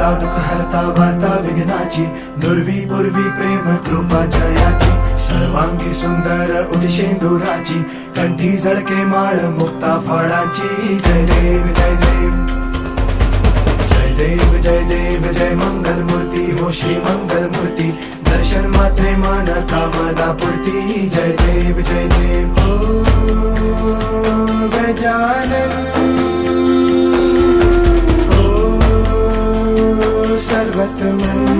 हरता दुःख हरता वार्ता विघ्नाची, दुर्वी पूर्वी प्रेम कृपा जयाची, सर्वांगी सुंदर उदिशेंदुराची, कंठी झळके माळ मुक्ता फळाची. जय देव जय देव जय देव जय देव जय मंगल मूर्ती हो श्री मंगल मूर्ती, दर्शन मात्रे मन कामना पूर्ती. जय देव जय देव हो गजानन हो सर्वतमन.